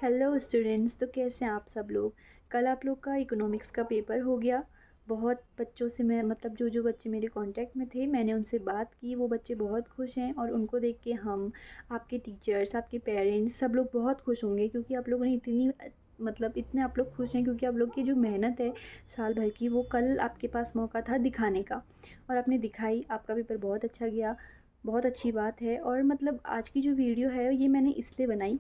Hello students, तो कैसे हैं आप सब लोग। कल आप लोग का इकोनॉमिक्स का पेपर हो गया। बहुत बच्चों से मैं मतलब जो बच्चे मेरे कांटेक्ट में थे मैंने उनसे बात की। वो बच्चे बहुत खुश हैं और उनको देख के हम, आपके टीचर्स, आपके पेरेंट्स, सब लोग बहुत खुश होंगे क्योंकि आप लोगों ने इतनी मतलब इतने आप लोग खुश हैं क्योंकि आप लोग की जो मेहनत है साल भर की, वो कल आपके पास मौका था दिखाने का और आपने दिखाई। आपका पेपर बहुत अच्छा गया, बहुत अच्छी बात है। और मतलब आज की जो वीडियो है ये मैंने इसलिए बनाई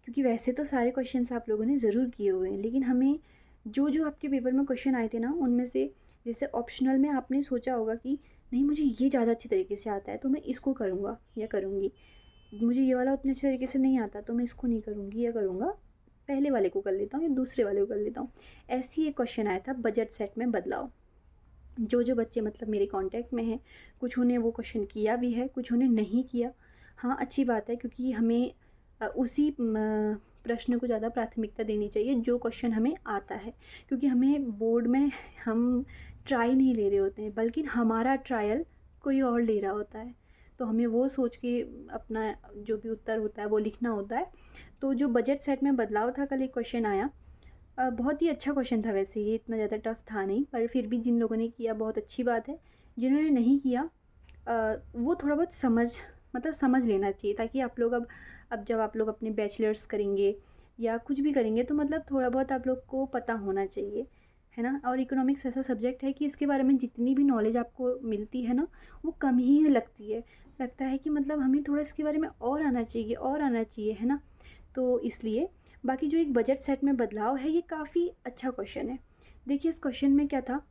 क्योंकि वैसे तो सारे क्वेश्चंस आप लोगों ने ज़रूर किए हुए हैं, लेकिन हमें जो जो आपके पेपर में क्वेश्चन आए थे ना, उनमें से जैसे ऑप्शनल में आपने सोचा होगा कि नहीं मुझे ये ज़्यादा अच्छी तरीके से आता है तो मैं इसको करूँगा या करूँगी, मुझे ये वाला उतने अच्छे तरीके से नहीं आता तो मैं इसको नहीं करूँगी या करूँगा, पहले वाले को कर लेता हूँ या दूसरे वाले को कर लेता हूँ। ऐसी एक क्वेश्चन आया था, बजट सेट में बदलाव। जो जो बच्चे मतलब मेरे कांटेक्ट में हैं, कुछ ने वो क्वेश्चन किया भी है, कुछ ने नहीं किया। हाँ, अच्छी बात है क्योंकि हमें उसी प्रश्न को ज़्यादा प्राथमिकता देनी चाहिए जो क्वेश्चन हमें आता है, क्योंकि हमें बोर्ड में हम ट्राई नहीं ले रहे होते हैं बल्कि हमारा ट्रायल कोई और ले रहा होता है। तो हमें वो सोच के अपना जो भी उत्तर होता है वो लिखना होता है। तो जो बजट सेट में बदलाव था, कल एक क्वेश्चन आया। बहुत ही अच्छा क्वेश्चन था, वैसे ये इतना ज़्यादा टफ था नहीं, पर फिर भी जिन लोगों ने किया बहुत अच्छी बात है। जिन्होंने नहीं किया वो थोड़ा बहुत समझ लेना चाहिए, ताकि आप लोग अब जब आप लोग अपने बैचलर्स करेंगे या कुछ भी करेंगे तो मतलब थोड़ा बहुत आप लोग को पता होना चाहिए, है ना। और इकोनॉमिक्स ऐसा सब्जेक्ट है कि इसके बारे में जितनी भी नॉलेज आपको मिलती है ना, वो कम ही लगती है। लगता है कि मतलब हमें थोड़ा इसके बारे में और आना चाहिए, और आना चाहिए, है ना। तो इसलिए बाकी जो एक बजट सेट में बदलाव है ये काफ़ी अच्छा क्वेश्चन है। देखिए, इस क्वेश्चन में क्या था,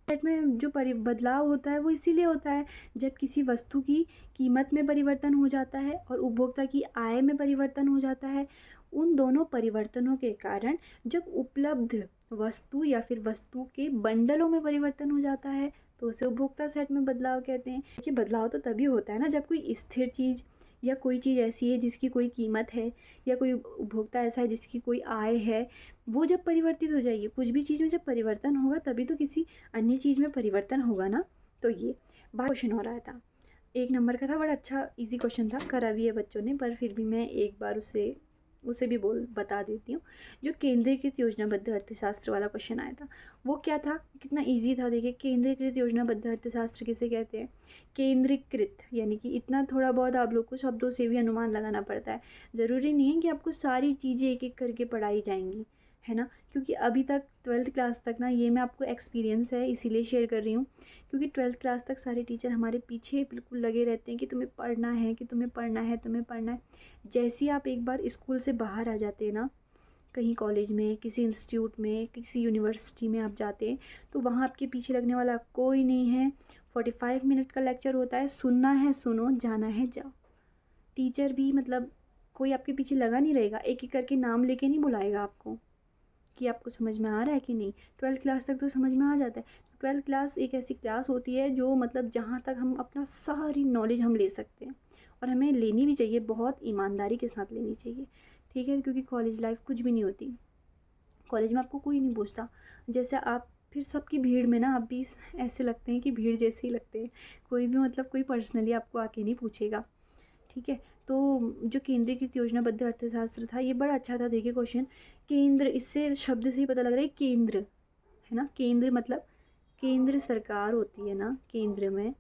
बजट में जो बदलाव होता है वो इसीलिए होता है जब किसी वस्तु की कीमत में परिवर्तन हो जाता है और उपभोक्ता की आय में परिवर्तन हो जाता है। उन दोनों परिवर्तनों के कारण जब उपलब्ध वस्तु या फिर वस्तु के बंडलों में परिवर्तन हो जाता है तो उसे उपभोक्ता सेट में बदलाव कहते हैं। देखिए, बदलाव तो तभी होता है ना जब कोई स्थिर चीज़ या कोई चीज़ ऐसी है जिसकी कोई कीमत है, या कोई उपभोक्ता ऐसा है जिसकी कोई आय है, वो जब परिवर्तित हो जाएगी। कुछ भी चीज़ में जब परिवर्तन होगा तभी तो किसी अन्य चीज़ में परिवर्तन होगा ना। तो ये बात क्वेश्चन हो रहा था, 1 नंबर का था, बड़ा अच्छा इजी क्वेश्चन था, करा भी है बच्चों ने, पर फिर भी मैं एक बार उसे उसे भी बता देती हूँ। जो केंद्रीकृत योजनाबद्ध अर्थशास्त्र वाला क्वेश्चन आया था, वो क्या था, कितना इजी था। देखिए, केंद्रीकृत योजनाबद्ध अर्थशास्त्र किसे कहते हैं। केंद्रीकृत यानी कि इतना थोड़ा बहुत आप लोग को शब्दों से भी अनुमान लगाना पड़ता है। ज़रूरी नहीं है कि आपको सारी चीज़ें एक एक करके पढ़ाई जाएंगी, है ना। क्योंकि अभी तक 12th क्लास तक ना, ये मैं आपको एक्सपीरियंस है इसीलिए शेयर कर रही हूँ, क्योंकि 12th क्लास तक सारे टीचर हमारे पीछे बिल्कुल लगे रहते हैं कि तुम्हें पढ़ना है, कि तुम्हें पढ़ना है, तुम्हें पढ़ना है। जैसे ही आप एक बार स्कूल से बाहर आ जाते हैं ना, कहीं कॉलेज में, किसी इंस्टीट्यूट में, किसी यूनिवर्सिटी में आप जाते हैं, तो वहाँ आपके पीछे लगने वाला कोई नहीं है। 45 मिनट का लेक्चर होता है, सुनना है सुनो, जाना है जाओ। टीचर भी मतलब कोई आपके पीछे लगा नहीं रहेगा, एक एक करके नाम लेके नहीं बुलाएगा आपको कि आपको समझ में आ रहा है कि नहीं। 12th क्लास तक तो समझ में आ जाता है। 12th क्लास एक ऐसी क्लास होती है जो मतलब जहाँ तक हम अपना सारी नॉलेज हम ले सकते हैं, और हमें लेनी भी चाहिए, बहुत ईमानदारी के साथ लेनी चाहिए, ठीक है। क्योंकि कॉलेज लाइफ कुछ भी नहीं होती, कॉलेज में आपको कोई नहीं पूछता। जैसे आप फिर सबकी भीड़ में ना, आप भी ऐसे लगते हैं कि भीड़ जैसे ही लगते हैं, कोई भी मतलब कोई पर्सनली आपको आके नहीं पूछेगा, ठीक है। तो जो केंद्रीकृत योजनाबद्ध अर्थशास्त्र था ये बड़ा अच्छा था। देखिए क्वेश्चन, केंद्र, इससे शब्द से ही पता लग रहा है केंद्र, है ना। केंद्र मतलब केंद्र सरकार होती है ना केंद्र में,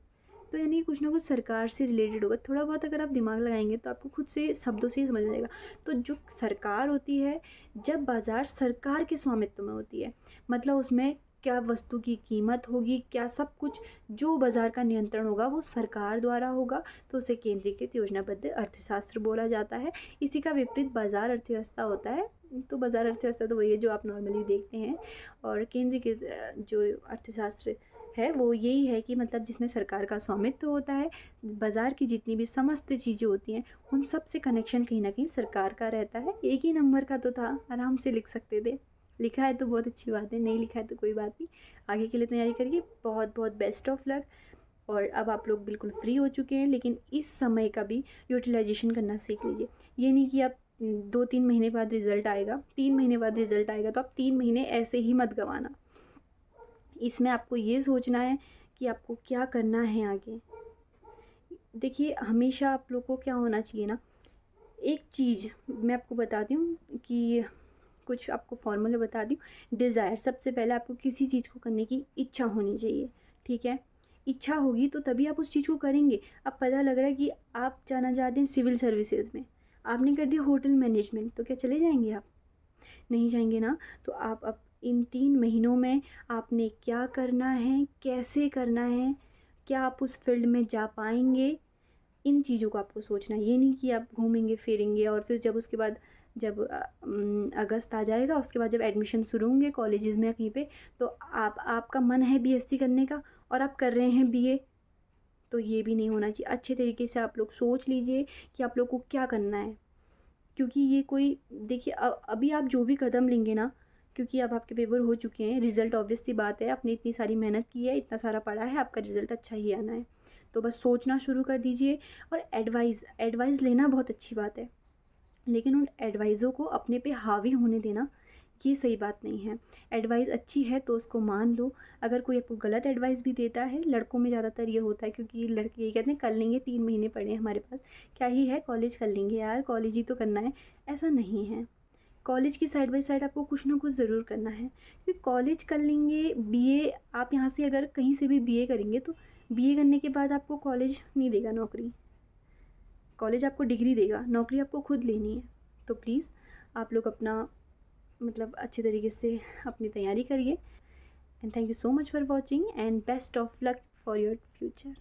तो यानी कुछ ना कुछ सरकार से रिलेटेड होगा। थोड़ा बहुत अगर आप दिमाग लगाएंगे तो आपको खुद से शब्दों से ही समझ में आएगा। तो जो सरकार होती है, जब बाज़ार सरकार के स्वामित्व में होती है, मतलब उसमें क्या वस्तु की कीमत होगी, क्या सब कुछ जो बाज़ार का नियंत्रण होगा वो सरकार द्वारा होगा, तो उसे केंद्रीकृत योजनाबद्ध अर्थशास्त्र बोला जाता है। इसी का विपरीत बाज़ार अर्थव्यवस्था होता है। तो बाज़ार अर्थव्यवस्था तो वही है जो आप नॉर्मली देखते हैं, और केंद्रीकृत जो अर्थशास्त्र है वो यही है कि मतलब जिसमें सरकार का स्वामित्व होता है, बाज़ार की जितनी भी समस्त चीज़ें होती हैं उन सब से कनेक्शन कहीं ना कहीं सरकार का रहता है। एक ही नंबर का तो था, आराम से लिख सकते थे। लिखा है तो बहुत अच्छी बात है, नहीं लिखा है तो कोई बात नहीं, आगे के लिए तैयारी करिए। बहुत बहुत बेस्ट ऑफ लक। और अब आप लोग बिल्कुल फ्री हो चुके हैं, लेकिन इस समय का भी यूटिलाइजेशन करना सीख लीजिए। ये नहीं कि आप 2-3 महीने बाद रिज़ल्ट आएगा, 3 महीने बाद रिज़ल्ट आएगा तो आप 3 महीने ऐसे ही मत गंवाना। इसमें आपको ये सोचना है कि आपको क्या करना है आगे। देखिए, हमेशा आप लोग को क्या होना चाहिए ना, एक चीज़ मैं आपको बताती हूँ कि कुछ आपको फ़ॉर्मूला बताती हूँ। डिज़ायर, सबसे पहले आपको किसी चीज़ को करने की इच्छा होनी चाहिए, ठीक है? इच्छा होगी तो तभी आप उस चीज़ को करेंगे। अब पता लग रहा है कि आप जाना चाहते हैं सिविल सर्विसेज़ में, आपने कर दिया होटल मैनेजमेंट, तो क्या चले जाएँगे आप? नहीं जाएँगे ना। तो आप अब इन 3 महीनों में आपने क्या करना है, कैसे करना है, क्या आप उस फ़ील्ड में जा पाएँगे, इन चीज़ों को आपको सोचना है। ये नहीं कि आप घूमेंगे फिरेंगे और फिर जब उसके बाद जब अगस्त आ जाएगा, उसके बाद जब एडमिशन शुरू होंगे कॉलेजेस में कहीं पे, तो आपका मन है बीएससी करने का और आप कर रहे हैं बीए, तो ये भी नहीं होना चाहिए। अच्छे तरीके से आप लोग सोच लीजिए कि आप लोग को क्या करना है, क्योंकि ये कोई देखिए अभी आप जो भी कदम लेंगे ना, क्योंकि अब आपके पेपर हो चुके हैं, रिज़ल्ट ऑब्वियस सी बात है, आपने इतनी सारी मेहनत की है, इतना सारा पढ़ा है, आपका रिज़ल्ट अच्छा ही आना है। तो बस सोचना शुरू कर दीजिए। और एडवाइस लेना बहुत अच्छी बात है, लेकिन उन एडवाइज़ों को अपने पे हावी होने देना, ये सही बात नहीं है। एडवाइस अच्छी है तो उसको मान लो। अगर कोई आपको गलत एडवाइस भी देता है, लड़कों में ज़्यादातर ये होता है, क्योंकि लड़के ये कहते हैं कर लेंगे, 3 महीने पड़े हैं हमारे पास, क्या ही है कॉलेज कर लेंगे यार, कॉलेज ही तो करना है। ऐसा नहीं है। कॉलेज की साइड बाय साइड आपको कुछ ना कुछ ज़रूर करना है, क्योंकि कॉलेज कर लेंगे, बीए आप यहाँ से अगर कहीं से भी बीए करेंगे तो बीए करने के बाद आपको कॉलेज नहीं देगा नौकरी। कॉलेज आपको डिग्री देगा, नौकरी आपको खुद लेनी है। तो प्लीज़ आप लोग अपना मतलब अच्छे तरीके से अपनी तैयारी करिए। And thank you so much for watching and best of luck for your future.